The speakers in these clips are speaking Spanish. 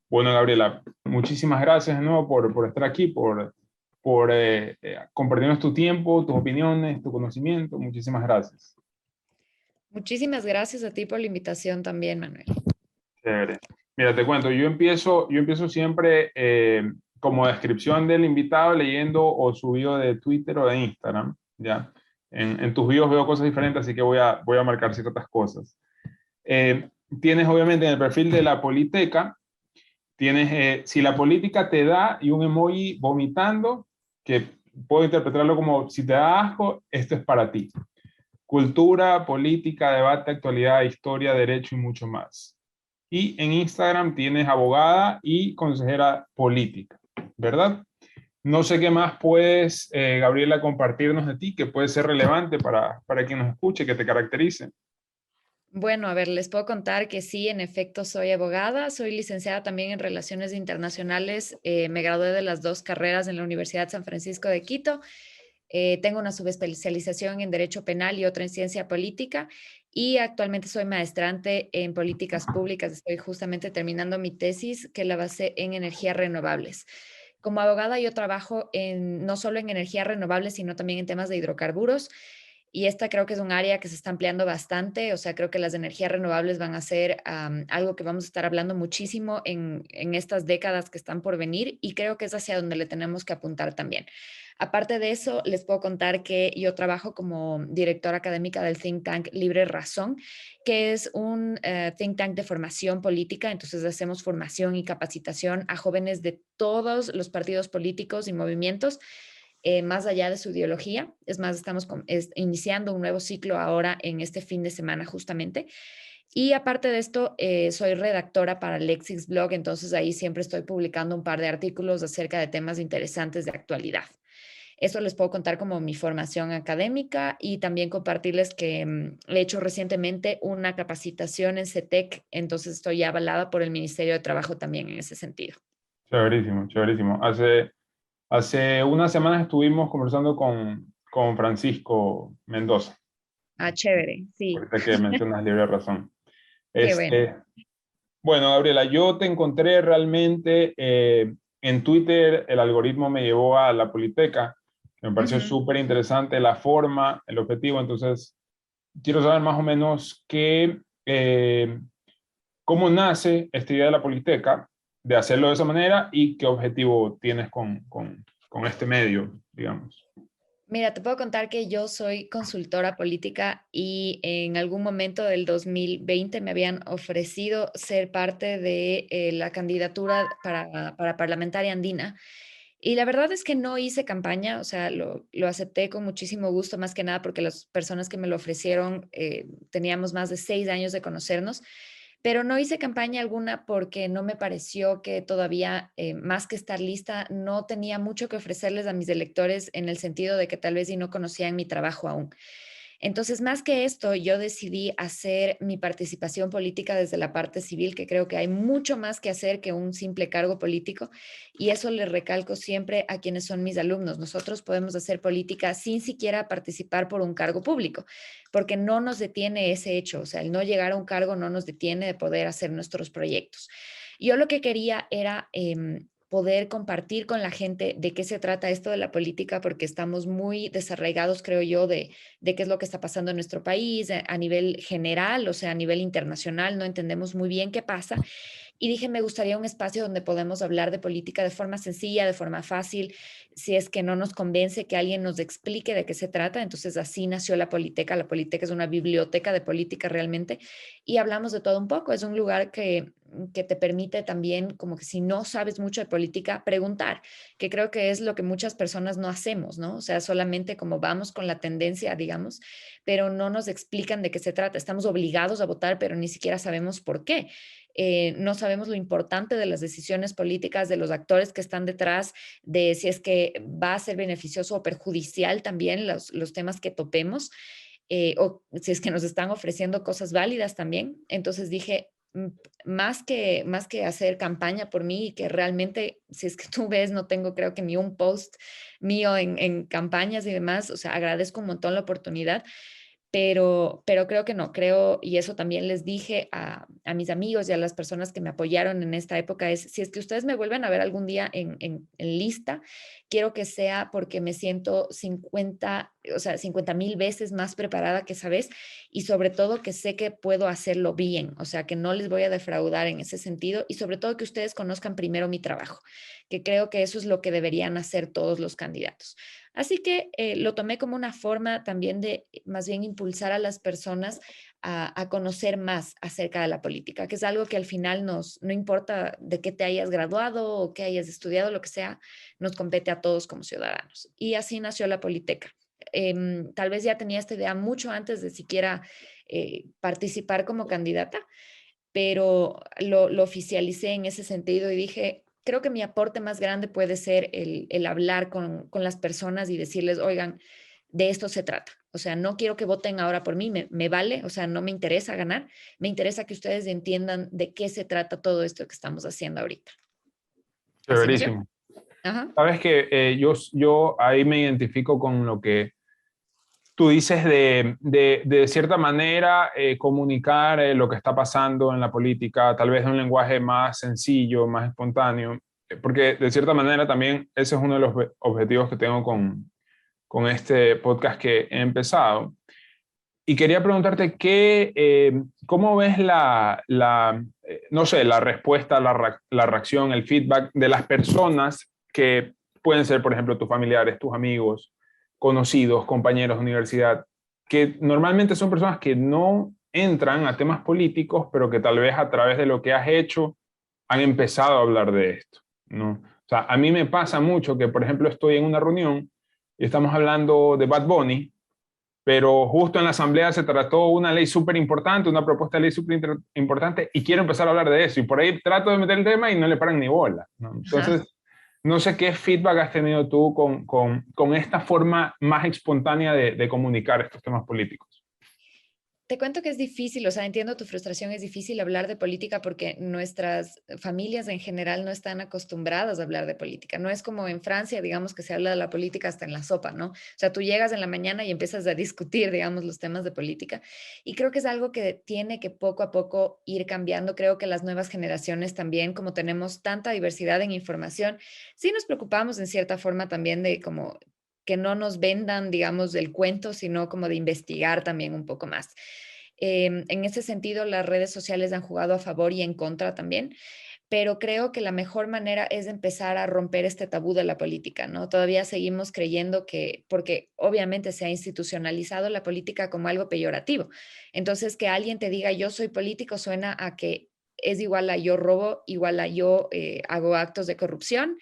Bueno, Gabriela, muchísimas gracias de nuevo por estar aquí, por compartirnos tu tiempo, tus opiniones, tu conocimiento. Muchísimas gracias. Muchísimas gracias a ti por la invitación también, Manuel. Chévere. Mira, te cuento, yo empiezo siempre como descripción del invitado leyendo o su bio de Twitter o de Instagram, ¿ya? En tus bios veo cosas diferentes, así que voy a marcar ciertas cosas. Eh, Tienes obviamente en el perfil de la Politeca, tienes, si la política te da y un emoji vomitando, que puedo interpretarlo como si te da asco, esto es para ti. Cultura, política, debate, actualidad, historia, derecho y mucho más. Y en Instagram tienes abogada y consejera política, ¿verdad? No sé qué más puedes, Gabriela, compartirnos de ti que puede ser relevante para quien nos escuche, que te caracterice. Bueno, a ver, les puedo contar que sí, en efecto, soy abogada, soy licenciada también en Relaciones Internacionales, me gradué de las dos carreras en la Universidad San Francisco de Quito, tengo una subespecialización en Derecho Penal y otra en Ciencia Política y actualmente soy maestrante en Políticas Públicas, estoy justamente terminando mi tesis que la basé en energías renovables. Como abogada yo trabajo no solo en energías renovables, sino también en temas de hidrocarburos. Y esta creo que es un área que se está ampliando bastante, o sea, creo que las energías renovables van a ser algo que vamos a estar hablando muchísimo en estas décadas que están por venir y creo que es hacia donde le tenemos que apuntar también. Aparte de eso, les puedo contar que yo trabajo como directora académica del think tank Libre Razón, que es un think tank de formación política. Entonces hacemos formación y capacitación a jóvenes de todos los partidos políticos y movimientos más allá de su ideología. Es más, estamos iniciando un nuevo ciclo ahora en este fin de semana justamente. Y aparte de esto, soy redactora para Lexix Blog, entonces ahí siempre estoy publicando un par de artículos acerca de temas interesantes de actualidad. Eso les puedo contar como mi formación académica y también compartirles que he hecho recientemente una capacitación en CETEC, entonces estoy ya avalada por el Ministerio de Trabajo también en ese sentido. Chéverísimo, chéverísimo. Hace unas semanas estuvimos conversando con Francisco Mendoza, Ah, chévere, sí, ahorita que mencionas libre razón. qué bueno. Este, bueno, Gabriela, yo te encontré realmente en Twitter, el algoritmo me llevó a la Politeca, que me pareció Ujú. súper interesante la forma, el objetivo, entonces quiero saber más o menos cómo nace esta idea de la Politeca, de hacerlo de esa manera y qué objetivo tienes con este medio, digamos. Mira, te puedo contar que yo soy consultora política y en algún momento del 2020 me habían ofrecido ser parte de la candidatura para parlamentaria andina. Y la verdad es que no hice campaña, o sea, lo acepté con muchísimo gusto, más que nada porque las personas que me lo ofrecieron teníamos más de 6 años de conocernos, pero no hice campaña alguna porque no me pareció que todavía, más que estar lista, no tenía mucho que ofrecerles a mis electores en el sentido de que tal vez y no conocían mi trabajo aún. Entonces, más que esto, yo decidí hacer mi participación política desde la parte civil, que creo que hay mucho más que hacer que un simple cargo político, y eso le recalco siempre a quienes son mis alumnos. Nosotros podemos hacer política sin siquiera participar por un cargo público, porque no nos detiene ese hecho, o sea, el no llegar a un cargo no nos detiene de poder hacer nuestros proyectos. Yo lo que quería era poder compartir con la gente de qué se trata esto de la política, porque estamos muy desarraigados, creo yo, de qué es lo que está pasando en nuestro país a nivel general, o sea, a nivel internacional, no entendemos muy bien qué pasa. Y dije, me gustaría un espacio donde podemos hablar de política de forma sencilla, de forma fácil, si es que no nos convence que alguien nos explique de qué se trata. Entonces así nació la Politeca. La Politeca es una biblioteca de política realmente y hablamos de todo un poco. Es un lugar que te permite también, como que si no sabes mucho de política, preguntar, que creo que es lo que muchas personas no hacemos, ¿no? O sea, solamente como vamos con la tendencia, digamos, pero no nos explican de qué se trata. Estamos obligados a votar, pero ni siquiera sabemos por qué. No sabemos lo importante de las decisiones políticas, de los actores que están detrás, de si es que va a ser beneficioso o perjudicial también los temas que topemos, o si es que nos están ofreciendo cosas válidas también. Entonces dije, más que hacer campaña por mí y que realmente, si es que tú ves, no tengo creo que ni un post mío en campañas y demás, o sea, agradezco un montón la oportunidad, pero creo que no, creo, y eso también les dije a mis amigos y a las personas que me apoyaron en esta época, es si es que ustedes me vuelven a ver algún día en lista, quiero que sea porque me siento 50, o sea, 50,000 veces más preparada que esa vez y sobre todo que sé que puedo hacerlo bien, o sea, que no les voy a defraudar en ese sentido y sobre todo que ustedes conozcan primero mi trabajo, que creo que eso es lo que deberían hacer todos los candidatos. Así que lo tomé como una forma también de más bien impulsar a las personas a conocer más acerca de la política, que es algo que al final no importa de qué te hayas graduado o qué hayas estudiado, lo que sea, nos compete a todos como ciudadanos. Y así nació la Politeca. Tal vez ya tenía esta idea mucho antes de siquiera participar como candidata, pero lo oficialicé en ese sentido y dije, creo que mi aporte más grande puede ser el hablar con las personas y decirles, oigan, de esto se trata. O sea, no quiero que voten ahora por mí, me vale, o sea, no me interesa ganar, me interesa que ustedes entiendan de qué se trata todo esto que estamos haciendo ahorita. Así nació. Chéverísimo. Ajá. Sabes que yo ahí me identifico con lo que tú dices de cierta manera comunicar lo que está pasando en la política, tal vez de un lenguaje más sencillo, más espontáneo, porque de cierta manera también ese es uno de los objetivos que tengo con este podcast que he empezado. Y quería preguntarte cómo ves no sé, la respuesta, la reacción, el feedback de las personas que pueden ser, por ejemplo, tus familiares, tus amigos, conocidos, compañeros de universidad, que normalmente son personas que no entran a temas políticos, pero que tal vez a través de lo que has hecho han empezado a hablar de esto, ¿no? O sea, a mí me pasa mucho que, por ejemplo, estoy en una reunión y estamos hablando de Bad Bunny, pero justo en la asamblea se trató una ley súper importante, una propuesta de ley súper importante, y quiero empezar a hablar de eso, y por ahí trato de meter el tema y no le paran ni bola, ¿no? Ajá. Entonces, no sé qué feedback has tenido tú con esta forma más espontánea de comunicar estos temas políticos. Te cuento que es difícil, o sea, entiendo tu frustración, es difícil hablar de política porque nuestras familias en general no están acostumbradas a hablar de política. No es como en Francia, digamos, que se habla de la política hasta en la sopa, ¿no? O sea, tú llegas en la mañana y empiezas a discutir, digamos, los temas de política. Y creo que es algo que tiene que poco a poco ir cambiando. Creo que las nuevas generaciones también, como tenemos tanta diversidad en información, sí nos preocupamos en cierta forma también de como que no nos vendan, digamos, del cuento, sino como de investigar también un poco más. En ese sentido, las redes sociales han jugado a favor y en contra también, pero creo que la mejor manera es empezar a romper este tabú de la política, ¿no? Todavía seguimos creyendo que, porque obviamente se ha institucionalizado la política como algo peyorativo. Entonces, que alguien te diga yo soy político suena a que es igual a yo robo, igual a yo hago actos de corrupción.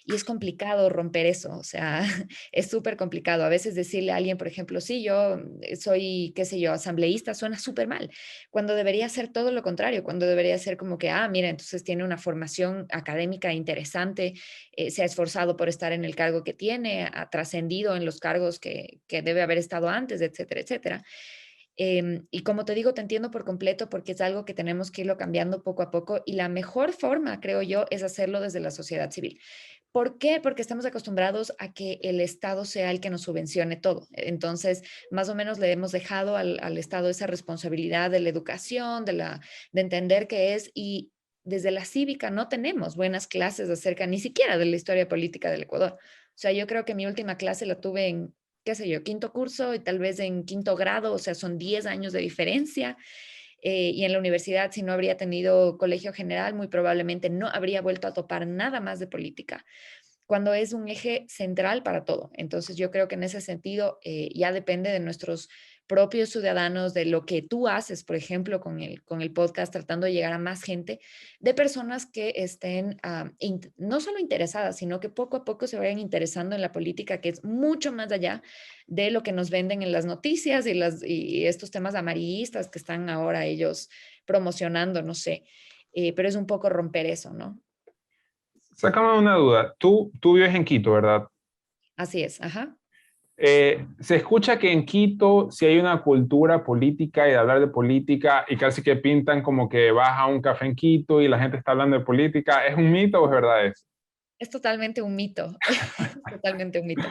Y es complicado romper eso, o sea, es súper complicado. A veces decirle a alguien, por ejemplo, sí, yo soy, qué sé yo, asambleísta, suena súper mal, cuando debería ser todo lo contrario, cuando debería ser como que, ah, mira, entonces tiene una formación académica interesante, se ha esforzado por estar en el cargo que tiene, ha trascendido en los cargos que debe haber estado antes, etcétera, etcétera. Y como te digo, te entiendo por completo porque es algo que tenemos que irlo cambiando poco a poco y la mejor forma, creo yo, es hacerlo desde la sociedad civil. ¿Por qué? Porque estamos acostumbrados a que el Estado sea el que nos subvencione todo. Entonces, más o menos le hemos dejado al Estado esa responsabilidad de la educación, de entender qué es, y desde la cívica no tenemos buenas clases acerca ni siquiera de la historia política del Ecuador. O sea, yo creo que mi última clase la tuve en, qué sé yo, quinto curso y tal vez en quinto grado, o sea, son 10 años de diferencia. Y en la universidad, si no habría tenido colegio general, muy probablemente no habría vuelto a topar nada más de política cuando es un eje central para todo. Entonces yo creo que en ese sentido ya depende de nuestros propios ciudadanos, de lo que tú haces, por ejemplo, con el podcast, tratando de llegar a más gente, de personas que estén no solo interesadas, sino que poco a poco se vayan interesando en la política, que es mucho más allá de lo que nos venden en las noticias y estos temas amarillistas que están ahora ellos promocionando, no sé, pero es un poco romper eso, ¿no? Sácame una duda. Tú vives en Quito, ¿verdad? Así es, ajá. Se escucha que en Quito sí hay una cultura política y de hablar de política y casi que pintan como que vas a un café en Quito y la gente está hablando de política. ¿Es un mito o es verdad eso? Es totalmente un mito, es totalmente un mito.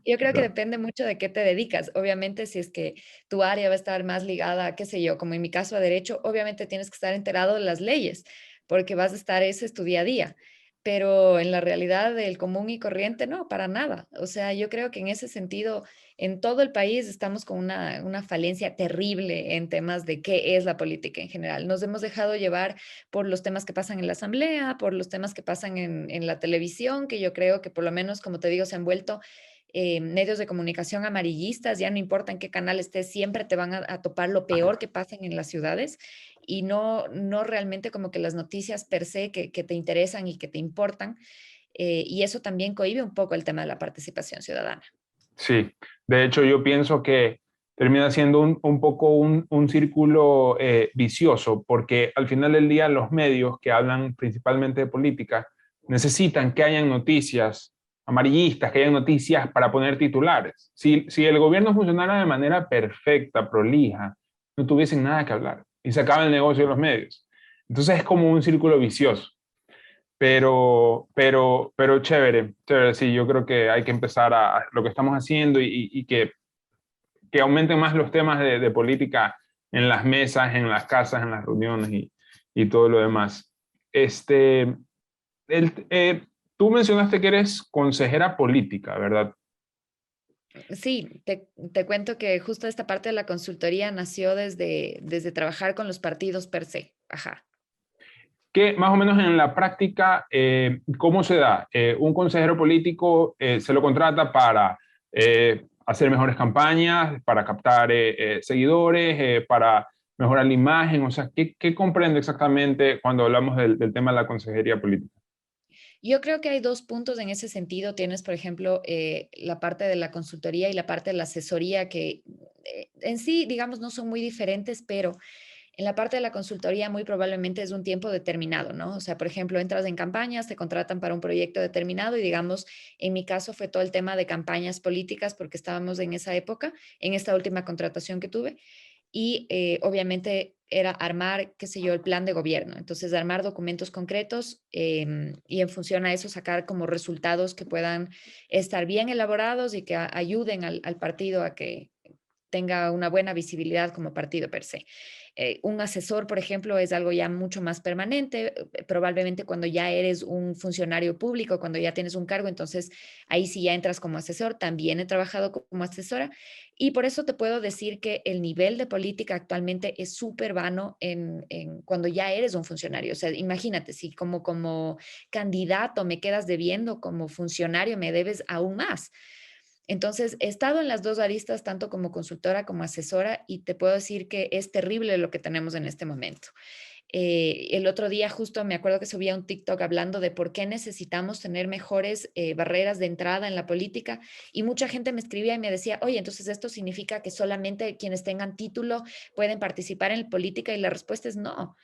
Yo creo que depende mucho de qué te dedicas. Obviamente, si es que tu área va a estar más ligada a, qué sé yo, como en mi caso a derecho, obviamente tienes que estar enterado de las leyes, porque vas a estar, ese es tu día a día. Pero en la realidad del común y corriente, no, para nada. O sea, yo creo que en ese sentido, en todo el país estamos con una falencia terrible en temas de qué es la política en general. Nos hemos dejado llevar por los temas que pasan en la asamblea, por los temas que pasan en la televisión, que yo creo que por lo menos, como te digo, se han vuelto medios de comunicación amarillistas, ya no importa en qué canal estés, siempre te van a topar lo peor que pasan en las ciudades y no realmente como que las noticias per se que te interesan y que te importan. Y eso también cohíbe un poco el tema de la participación ciudadana. Sí, de hecho yo pienso que termina siendo un poco un círculo vicioso, porque al final del día los medios que hablan principalmente de política necesitan que hayan noticias amarillistas, que hayan noticias para poner titulares. Si el gobierno funcionara de manera perfecta, prolija, no tuviesen nada que hablar y se acaba el negocio de los medios. Entonces es como un círculo vicioso. Pero chévere, chévere, sí, yo creo que hay que empezar a lo que estamos haciendo y que aumenten más los temas de política en las mesas, en las casas, en las reuniones y todo lo demás. Este, el, eh, Tú mencionaste que eres consejera política, ¿verdad? Sí, te cuento que justo esta parte de la consultoría nació desde trabajar con los partidos per se. Ajá. Que más o menos en la práctica, ¿cómo se da? Un consejero político se lo contrata para hacer mejores campañas, para captar seguidores, para mejorar la imagen. O sea, ¿qué comprende exactamente cuando hablamos del tema de la consejería política? Yo creo que hay dos puntos en ese sentido. Tienes, por ejemplo, la parte de la consultoría y la parte de la asesoría que en sí, digamos, no son muy diferentes, pero en la parte de la consultoría muy probablemente es un tiempo determinado, ¿no? O sea, por ejemplo, entras en campañas, te contratan para un proyecto determinado y digamos, en mi caso fue todo el tema de campañas políticas porque estábamos en esa época, en esta última contratación que tuve y obviamente era armar, qué sé yo, el plan de gobierno. Entonces, armar documentos concretos y en función a eso sacar como resultados que puedan estar bien elaborados y que ayuden al partido a que tenga una buena visibilidad como partido per se. Un asesor, por ejemplo, es algo ya mucho más permanente, probablemente cuando ya eres un funcionario público, cuando ya tienes un cargo, entonces ahí sí ya entras como asesor. También he trabajado como asesora y por eso te puedo decir que el nivel de política actualmente es súper vano cuando ya eres un funcionario. O sea, imagínate, si como candidato me quedas debiendo, como funcionario me debes aún más. Entonces, he estado en las dos aristas, tanto como consultora como asesora, y te puedo decir que es terrible lo que tenemos en este momento. El otro día justo me acuerdo que subía un TikTok hablando de por qué necesitamos tener mejores barreras de entrada en la política y mucha gente me escribía y me decía, oye, entonces esto significa que solamente quienes tengan título pueden participar en política y la respuesta es no.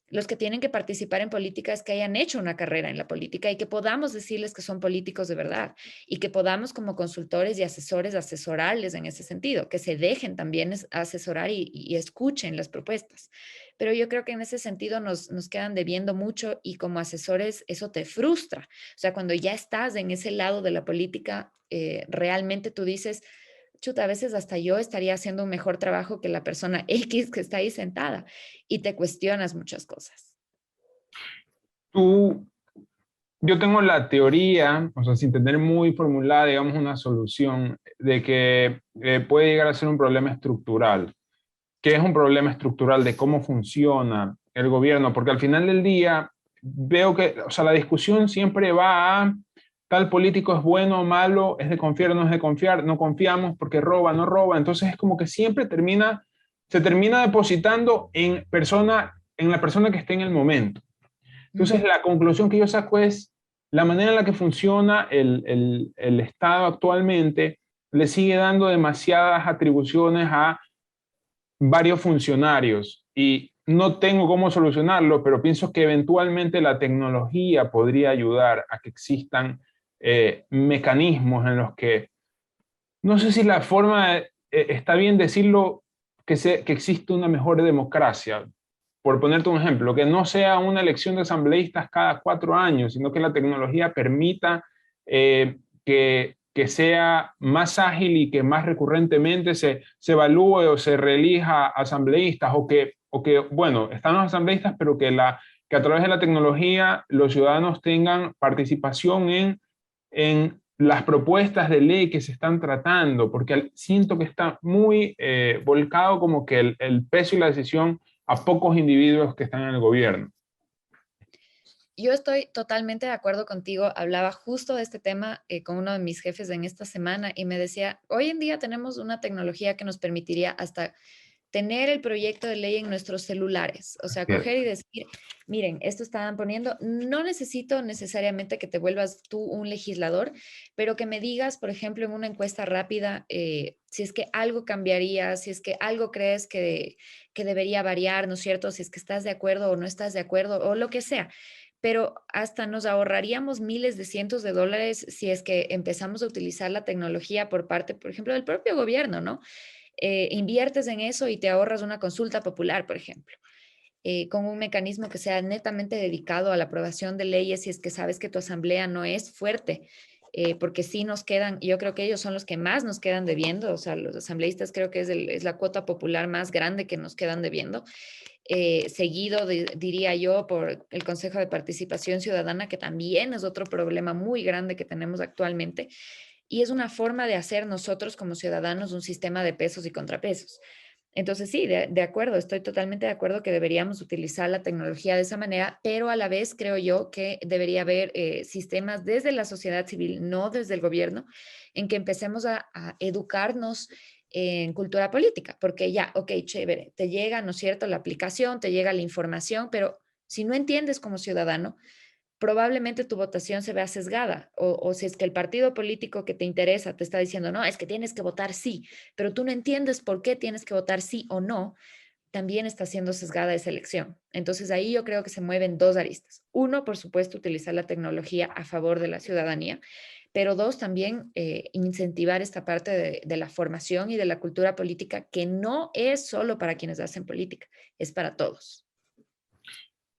Los que tienen que participar en política es que hayan hecho una carrera en la política y que podamos decirles que son políticos de verdad y que podamos como consultores y asesores asesorarles en ese sentido, que se dejen también asesorar y escuchen las propuestas. Pero yo creo que en ese sentido nos quedan debiendo mucho y como asesores eso te frustra. O sea, cuando ya estás en ese lado de la política, realmente tú dices, chuta, a veces hasta yo estaría haciendo un mejor trabajo que la persona X que está ahí sentada y te cuestionas muchas cosas. Tú, yo tengo la teoría, o sea, sin tener muy formulada, digamos, una solución de que puede llegar a ser un problema estructural. Que es un problema estructural de cómo funciona el gobierno, porque al final del día veo que, o sea, la discusión siempre va a tal político es bueno o malo, es de confiar o no es de confiar, no confiamos porque roba, no roba, entonces es como que siempre se termina depositando en la persona que esté en el momento. Entonces Ujú. la conclusión que yo saco es la manera en la que funciona el Estado actualmente le sigue dando demasiadas atribuciones a varios funcionarios y no tengo cómo solucionarlo, pero pienso que eventualmente la tecnología podría ayudar a que existan mecanismos en los que, no sé si la forma, está bien decirlo, que existe una mejor democracia, por ponerte un ejemplo, que no sea una elección de asambleístas cada 4 años, sino que la tecnología permita que sea más ágil y que más recurrentemente se evalúe o se reelija asambleístas bueno, están los asambleístas, pero que a través de la tecnología los ciudadanos tengan participación en las propuestas de ley que se están tratando, porque siento que está muy volcado como que el peso y la decisión a pocos individuos que están en el gobierno. Yo estoy totalmente de acuerdo contigo. Hablaba justo de este tema con uno de mis jefes en esta semana y me decía, hoy en día tenemos una tecnología que nos permitiría hasta tener el proyecto de ley en nuestros celulares. O sea, Bien. coger y decir, miren, esto estaban poniendo, no necesito necesariamente que te vuelvas tú un legislador, pero que me digas, por ejemplo, en una encuesta rápida, si es que algo cambiaría, si es que algo crees que debería variar, ¿no es cierto? Si es que estás de acuerdo o no estás de acuerdo o lo que sea, pero hasta nos ahorraríamos miles de cientos de dólares si es que empezamos a utilizar la tecnología por parte, por ejemplo, del propio gobierno, ¿no? Inviertes en eso y te ahorras una consulta popular, por ejemplo, con un mecanismo que sea netamente dedicado a la aprobación de leyes si es que sabes que tu asamblea no es fuerte. Porque sí nos quedan, yo creo que ellos son los que más nos quedan debiendo, o sea, los asambleístas creo que es la cuota popular más grande que nos quedan debiendo, seguido, diría yo, por el Consejo de Participación Ciudadana, que también es otro problema muy grande que tenemos actualmente, y es una forma de hacer nosotros como ciudadanos un sistema de pesos y contrapesos. Entonces, sí, de acuerdo, estoy totalmente de acuerdo que deberíamos utilizar la tecnología de esa manera, pero a la vez creo yo que debería haber sistemas desde la sociedad civil, no desde el gobierno, en que empecemos a educarnos en cultura política, porque ya, ok, chévere, te llega, ¿no es cierto?, la aplicación, te llega la información, pero si no entiendes como ciudadano, probablemente tu votación se vea sesgada o si es que el partido político que te interesa te está diciendo, no, es que tienes que votar sí, pero tú no entiendes por qué tienes que votar sí o no, también está siendo sesgada esa elección. Entonces ahí yo creo que se mueven dos aristas. Uno, por supuesto, utilizar la tecnología a favor de la ciudadanía, pero dos, también incentivar esta parte de la formación y de la cultura política que no es solo para quienes hacen política, es para todos.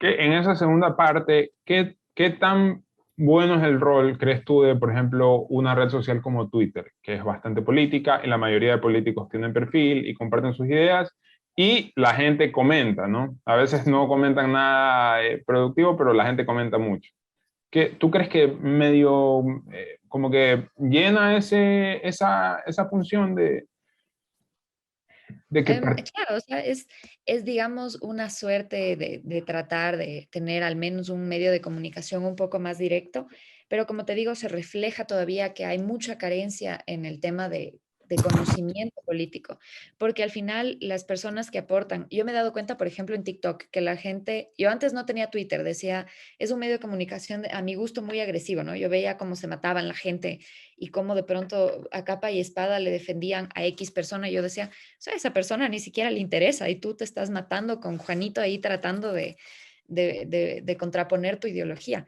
Que en esa segunda parte, ¿qué tan bueno es el rol, crees tú, de, por ejemplo, una red social como Twitter, que es bastante política y la mayoría de políticos tienen perfil y comparten sus ideas y la gente comenta, ¿no? A veces no comentan nada productivo, pero la gente comenta mucho. ¿Tú crees que medio como que llena esa función de que... Claro, o sea, es, digamos, una suerte de tratar de tener al menos un medio de comunicación un poco más directo, pero como te digo, se refleja todavía que hay mucha carencia en el tema de conocimiento político, porque al final las personas que aportan, yo me he dado cuenta, por ejemplo, en TikTok, que la gente, yo antes no tenía Twitter, decía, es un medio de comunicación a mi gusto muy agresivo, ¿no? Yo veía cómo se mataban la gente y cómo de pronto a capa y espada le defendían a X persona, y yo decía, o sea, a esa persona ni siquiera le interesa y tú te estás matando con Juanito ahí tratando de contraponer tu ideología.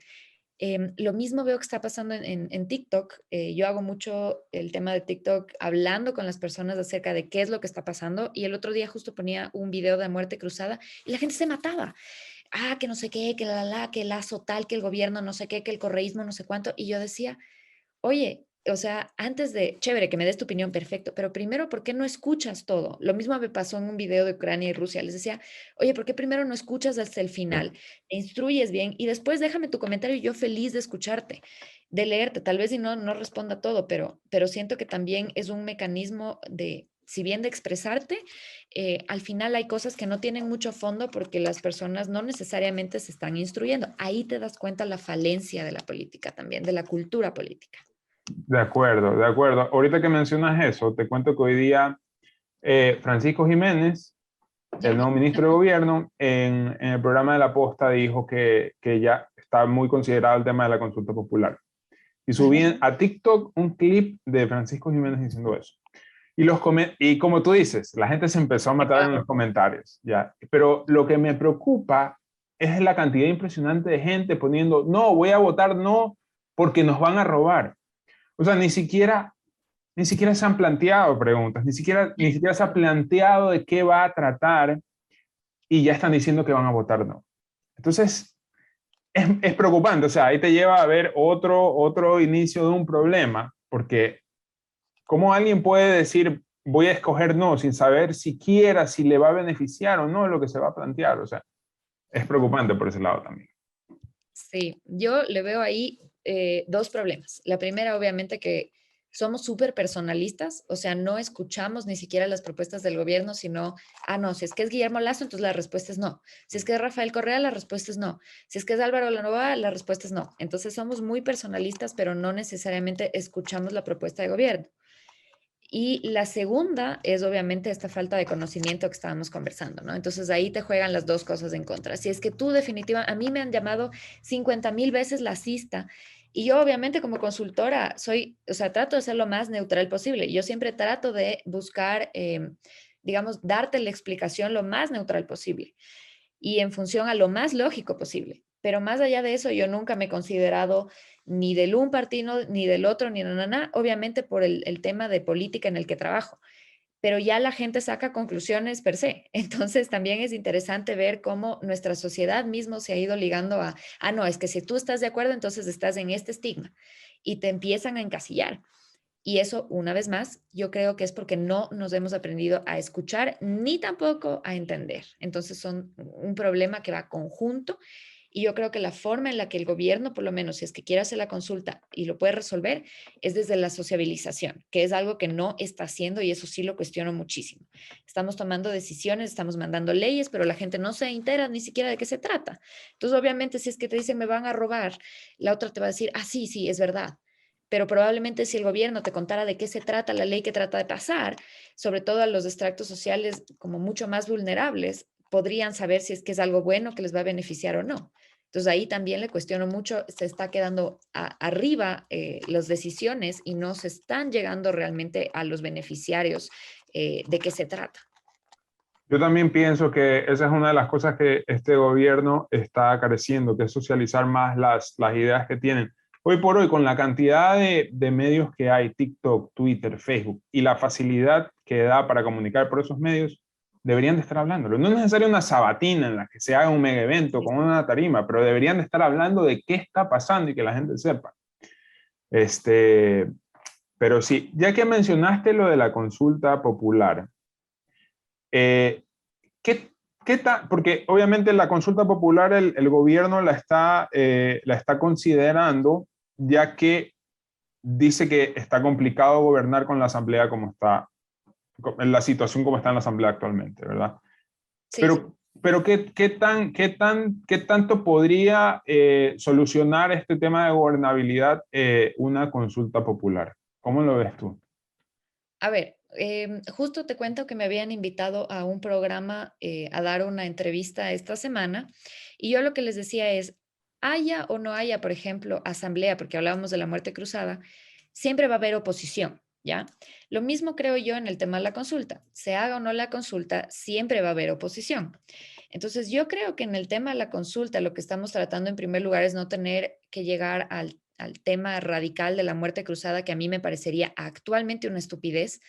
Lo mismo veo que está pasando en TikTok. Yo hago mucho el tema de TikTok hablando con las personas acerca de qué es lo que está pasando y el otro día justo ponía un video de muerte cruzada y la gente se mataba. Ah, que no sé qué, que que el lazo tal, que el gobierno no sé qué, que el correísmo no sé cuánto. Y yo decía, oye, o sea, antes de, chévere, que me des tu opinión, perfecto, pero primero, ¿por qué no escuchas todo? Lo mismo me pasó en un video de Ucrania y Rusia. Les decía, oye, ¿por qué primero no escuchas hasta el final? Te instruyes bien y después déjame tu comentario y yo feliz de escucharte, de leerte. Tal vez si no responda todo, pero siento que también es un mecanismo de, si bien de expresarte, al final hay cosas que no tienen mucho fondo porque las personas no necesariamente se están instruyendo. Ahí te das cuenta la falencia de la política también, de la cultura política. De acuerdo, de acuerdo. Ahorita que mencionas eso, te cuento que hoy día Francisco Jiménez, el ¿Ya? nuevo ministro de Gobierno, en el programa de La Posta dijo que ya está muy considerado el tema de la consulta popular. Y subí Ajá. a TikTok un clip de Francisco Jiménez diciendo eso. Y como tú dices, la gente se empezó a matar en los Claro. comentarios, ¿ya? Pero lo que me preocupa es la cantidad impresionante de gente poniendo, no, voy a votar no, porque nos van a robar. O sea, ni siquiera se han planteado preguntas, ni siquiera se ha planteado de qué va a tratar y ya están diciendo que van a votar no. Entonces, es preocupante, o sea, ahí te lleva a ver otro inicio de un problema, porque ¿cómo alguien puede decir voy a escoger no sin saber siquiera si le va a beneficiar o no lo que se va a plantear? O sea, es preocupante por ese lado también. Sí, yo le veo ahí dos problemas. La primera, obviamente, que somos súper personalistas, o sea, no escuchamos ni siquiera las propuestas del gobierno, sino, no, si es que es Guillermo Lazo, entonces la respuesta es no. Si es que es Rafael Correa, la respuesta es no. Si es que es Álvaro Lanoa, la respuesta es no. Entonces somos muy personalistas, pero no necesariamente escuchamos la propuesta de gobierno. Y la segunda es obviamente esta falta de conocimiento que estábamos conversando, ¿no? Entonces ahí te juegan las dos cosas en contra. Si es que tú definitivamente, a mí me han llamado 50,000 veces lacista y yo obviamente como consultora soy, o sea, trato de ser lo más neutral posible. Yo siempre trato de buscar, digamos, darte la explicación lo más neutral posible y en función a lo más lógico posible. Pero más allá de eso, yo nunca me he considerado ni del un partido, ni del otro, ni nada, obviamente por el tema de política en el que trabajo. Pero ya la gente saca conclusiones per se. Entonces también es interesante ver cómo nuestra sociedad mismo se ha ido ligando a, no, es que si tú estás de acuerdo, entonces estás en este estigma y te empiezan a encasillar. Y eso, una vez más, yo creo que es porque no nos hemos aprendido a escuchar ni tampoco a entender. Entonces son un problema que va conjunto y yo creo que la forma en la que el gobierno, por lo menos si es que quiere hacer la consulta y lo puede resolver, es desde la sociabilización, que es algo que no está haciendo y eso sí lo cuestiono muchísimo. Estamos tomando decisiones, estamos mandando leyes, pero la gente no se entera ni siquiera de qué se trata. Entonces, obviamente, si es que te dicen me van a robar, la otra te va a decir, sí, sí, es verdad, pero probablemente si el gobierno te contara de qué se trata la ley que trata de pasar, sobre todo a los extractos sociales como mucho más vulnerables, podrían saber si es que es algo bueno que les va a beneficiar o no. Entonces ahí también le cuestiono mucho, se está quedando arriba las decisiones y no se están llegando realmente a los beneficiarios de qué se trata. Yo también pienso que esa es una de las cosas que este gobierno está careciendo, que es socializar más las ideas que tienen. Hoy por hoy, con la cantidad de medios que hay, TikTok, Twitter, Facebook, y la facilidad que da para comunicar por esos medios, deberían de estar hablándolo. No es necesario una sabatina en la que se haga un mega evento con una tarima, pero deberían de estar hablando de qué está pasando y que la gente sepa. Este, pero sí, ya que mencionaste lo de la consulta popular, eh, ¿qué, porque obviamente la consulta popular el gobierno la está considerando, ya que dice que está complicado gobernar con la asamblea como está, en la situación como está en la asamblea actualmente, ¿verdad? Sí, Pero ¿qué tanto podría solucionar este tema de gobernabilidad una consulta popular? ¿Cómo lo ves tú? a ver, justo te cuento que me habían invitado a un programa a dar una entrevista esta semana y yo lo que les decía es, haya o no haya, por ejemplo, asamblea, porque hablábamos de la muerte cruzada, siempre va a haber oposición, ¿ya? Lo mismo creo yo en el tema de la consulta. Se haga o no la consulta, siempre va a haber oposición. Entonces, yo creo que en el tema de la consulta, lo que estamos tratando en primer lugar es no tener que llegar al tema radical de la muerte cruzada, que a mí me parecería actualmente una estupidez.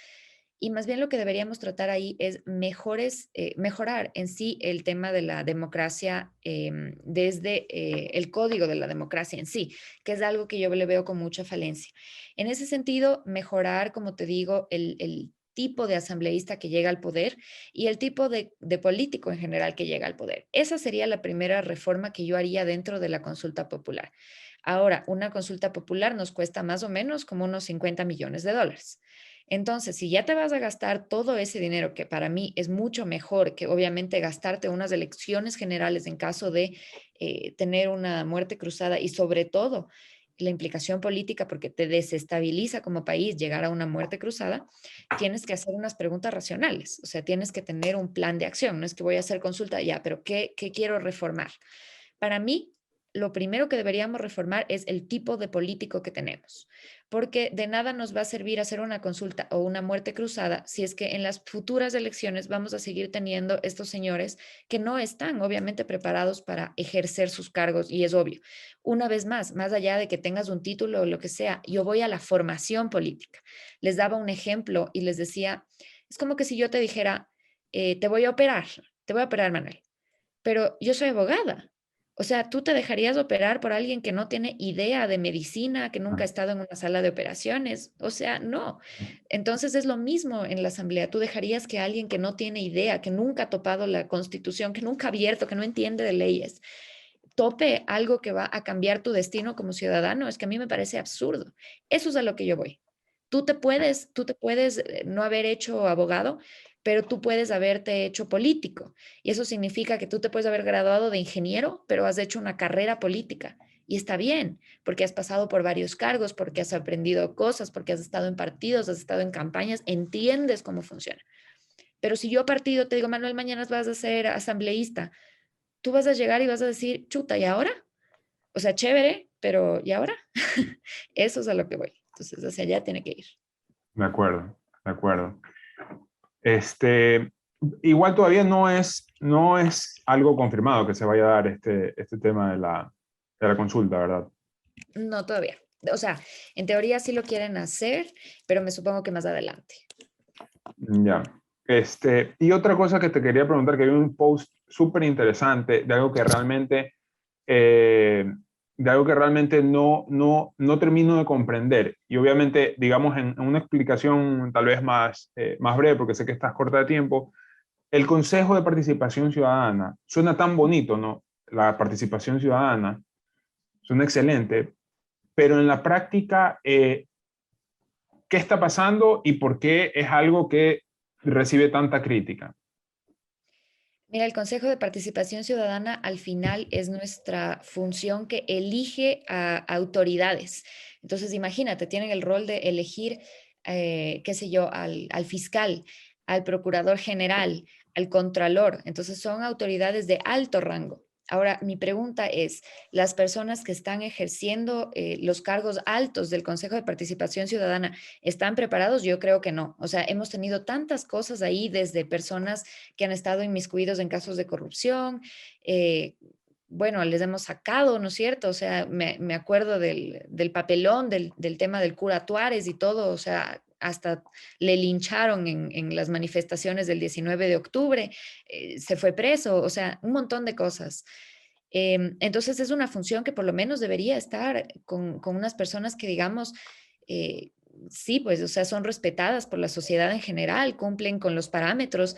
Y más bien lo que deberíamos tratar ahí es mejorar en sí el tema de la democracia desde el código de la democracia en sí, que es algo que yo le veo con mucha falencia. En ese sentido, mejorar, como te digo, el tipo de asambleísta que llega al poder y el tipo de político en general que llega al poder. Esa sería la primera reforma que yo haría dentro de la consulta popular. Ahora, una consulta popular nos cuesta más o menos como unos 50 millones de dólares. Entonces, si ya te vas a gastar todo ese dinero, que para mí es mucho mejor que obviamente gastarte unas elecciones generales en caso de tener una muerte cruzada y sobre todo la implicación política, porque te desestabiliza como país llegar a una muerte cruzada, tienes que hacer unas preguntas racionales, o sea, tienes que tener un plan de acción, no es que voy a hacer consulta ya, pero ¿qué quiero reformar? Para mí, lo primero que deberíamos reformar es el tipo de político que tenemos, porque de nada nos va a servir hacer una consulta o una muerte cruzada si es que en las futuras elecciones vamos a seguir teniendo estos señores que no están obviamente preparados para ejercer sus cargos y es obvio. Una vez más allá de que tengas un título o lo que sea, yo voy a la formación política. Les daba un ejemplo y les decía, es como que si yo te dijera, te voy a operar, Manuel. pero yo soy abogada. O sea, ¿tú te dejarías operar por alguien que no tiene idea de medicina, que nunca ha estado en una sala de operaciones? O sea, no. Entonces es lo mismo en la asamblea. Tú dejarías que alguien que no tiene idea, que nunca ha topado la constitución, que nunca ha abierto, que no entiende de leyes, tope algo que va a cambiar tu destino como ciudadano. Es que a mí me parece absurdo. Eso es a lo que yo voy. Tú te puedes no haber hecho abogado, pero tú puedes haberte hecho político. Y eso significa que tú te puedes haber graduado de ingeniero, pero has hecho una carrera política. Y está bien, porque has pasado por varios cargos, porque has aprendido cosas, porque has estado en partidos, has estado en campañas, entiendes cómo funciona. Pero si yo partido te digo, Manuel, mañana vas a ser asambleísta, tú vas a llegar y vas a decir, chuta, ¿y ahora? O sea, chévere, pero ¿y ahora? Eso es a lo que voy. Entonces, hacia allá tiene que ir. De acuerdo, de acuerdo. Este, igual todavía no es algo confirmado que se vaya a dar este tema de la consulta, ¿verdad? No, todavía. O sea, en teoría sí lo quieren hacer, pero me supongo que más adelante. Ya. Y otra cosa que te quería preguntar, que hay un post súper interesante eh, de algo que realmente no termino de comprender. Y obviamente, digamos, en una explicación tal vez más breve, porque sé que estás corta de tiempo, el Consejo de Participación Ciudadana suena tan bonito, ¿no? La participación ciudadana suena excelente, pero en la práctica, ¿qué está pasando y por qué es algo que recibe tanta crítica? Mira, el Consejo de Participación Ciudadana al final es nuestra función que elige a autoridades. Entonces, imagínate, tienen el rol de elegir, qué sé yo, al fiscal, al procurador general, al contralor. Entonces, son autoridades de alto rango. Ahora, mi pregunta es, ¿las personas que están ejerciendo los cargos altos del Consejo de Participación Ciudadana están preparados? Yo creo que no. O sea, hemos tenido tantas cosas ahí, desde personas que han estado inmiscuidos en casos de corrupción. eh, bueno, les hemos sacado, ¿no es cierto? O sea, me acuerdo del papelón, del tema del cura Tuárez y todo, o sea, hasta le lincharon en las manifestaciones del 19 de octubre, se fue preso, o sea, un montón de cosas. Entonces es una función que por lo menos debería estar con unas personas que, digamos, eh, sí, pues, o sea, son respetadas por la sociedad en general, cumplen con los parámetros,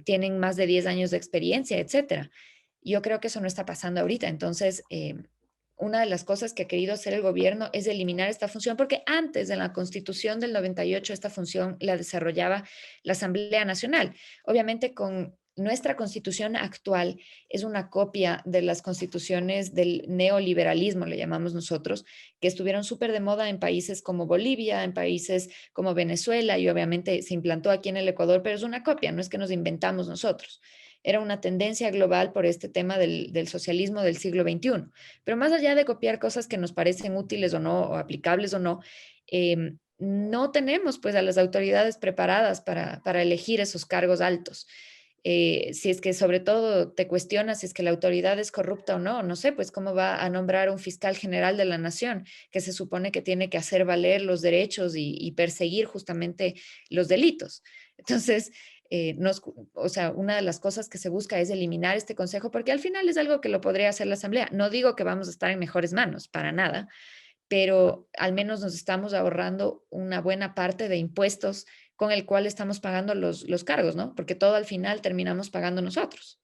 tienen más de 10 años de experiencia, etcétera. Yo creo que eso no está pasando ahorita. Entonces, una de las cosas que ha querido hacer el gobierno es eliminar esta función, porque antes de la Constitución del 98 esta función la desarrollaba la Asamblea Nacional. Obviamente con nuestra constitución actual es una copia de las constituciones del neoliberalismo, le llamamos nosotros, que estuvieron súper de moda en países como Bolivia, en países como Venezuela y obviamente se implantó aquí en el Ecuador, pero es una copia, no es que nos inventamos nosotros. Era una tendencia global por este tema del socialismo del siglo XXI. Pero más allá de copiar cosas que nos parecen útiles o no, o aplicables o no, no tenemos pues a las autoridades preparadas para elegir esos cargos altos. Si es que sobre todo te cuestionas si es que la autoridad es corrupta o no, no sé, pues cómo va a nombrar un fiscal general de la nación que se supone que tiene que hacer valer los derechos y perseguir justamente los delitos. Entonces, o sea, una de las cosas que se busca es eliminar este consejo porque al final es algo que lo podría hacer la asamblea. No digo que vamos a estar en mejores manos, para nada, pero al menos nos estamos ahorrando una buena parte de impuestos con el cual estamos pagando los cargos, ¿no? Porque todo al final terminamos pagando nosotros.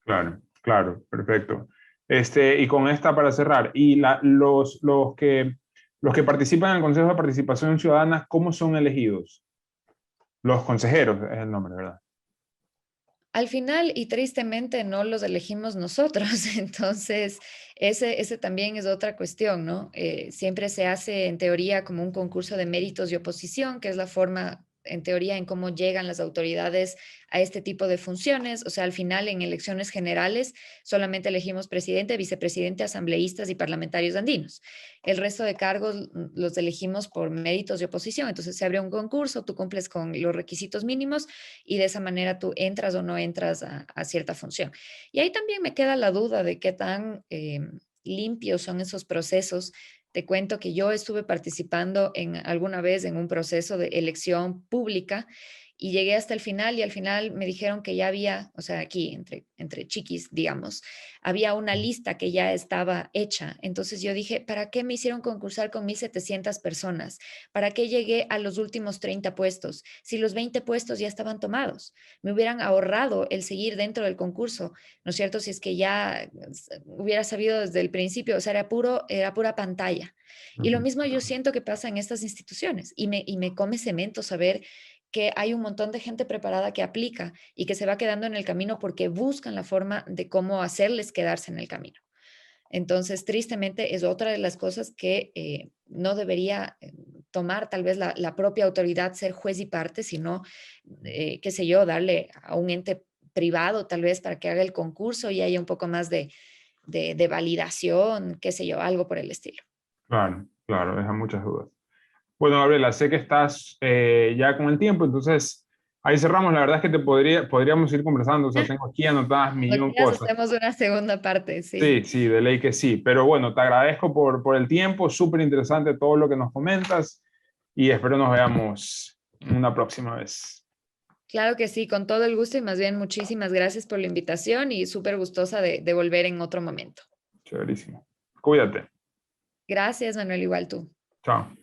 Claro, claro, perfecto. Y con esta para cerrar, y los que participan en el Consejo de Participación Ciudadana, ¿cómo son elegidos? Los consejeros es el nombre, ¿verdad? Al final, y tristemente, no los elegimos nosotros. Entonces, ese también es otra cuestión, ¿no? Siempre se hace en teoría como un concurso de méritos y oposición, que es la forma, en teoría, en cómo llegan las autoridades a este tipo de funciones. O sea, al final, en elecciones generales, solamente elegimos presidente, vicepresidente, asambleístas y parlamentarios andinos. El resto de cargos los elegimos por méritos y oposición. Entonces, se abre un concurso, tú cumples con los requisitos mínimos y de esa manera tú entras o no entras a cierta función. Y ahí también me queda la duda de qué tan limpios son esos procesos. Te cuento que yo estuve participando alguna vez en un proceso de elección pública y llegué hasta el final y al final me dijeron que ya había, o sea, aquí entre chiquis, digamos, había una lista que ya estaba hecha. Entonces yo dije, ¿para qué me hicieron concursar con 1,700 personas? ¿Para qué llegué a los últimos 30 puestos? Si los 20 puestos ya estaban tomados, me hubieran ahorrado el seguir dentro del concurso, ¿no es cierto? Si es que ya hubiera sabido desde el principio, o sea, era pura pantalla. Y lo Ujú. mismo yo siento que pasa en estas instituciones y me come cemento saber que hay un montón de gente preparada que aplica y que se va quedando en el camino porque buscan la forma de cómo hacerles quedarse en el camino. Entonces, tristemente, es otra de las cosas que no debería tomar tal vez la propia autoridad, ser juez y parte, sino, qué sé yo, darle a un ente privado tal vez para que haga el concurso y haya un poco más de validación, qué sé yo, algo por el estilo. Claro, claro, deja muchas dudas. Bueno, Gabriela, sé que estás ya con el tiempo, entonces ahí cerramos. La verdad es que podríamos ir conversando, o sea, tengo aquí anotadas Cuando millón de quieras cosas. hacemos una segunda parte, sí. Sí, sí, de ley que sí. Pero bueno, te agradezco por el tiempo, súper interesante todo lo que nos comentas y espero nos veamos una próxima vez. Claro que sí, con todo el gusto y más bien muchísimas gracias por la invitación y súper gustosa de volver en otro momento. Chéverísimo. Cuídate. Gracias, Manuel, igual tú. Chao.